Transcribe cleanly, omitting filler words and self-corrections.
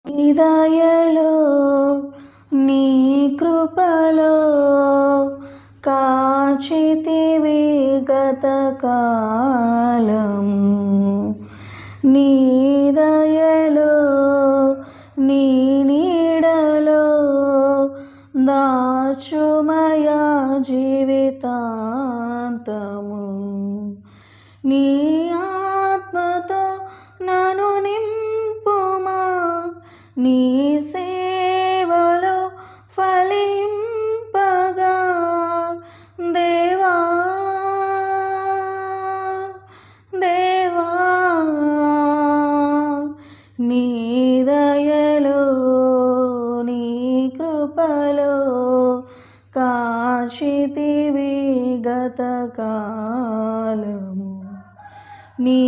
నీ దయలో నీ కృపలో కాచితివి గతకాలము. నీ దయలో నీ నీడలో దాచుమయా జీవితాంతము. నీ ఆత్మతో నన్ను నింపుమా, నీ సేవలో ఫలింపగా దేవా దేవా. నీ దయలో నీ కృపలో కాచితివి గతకాలము. నీ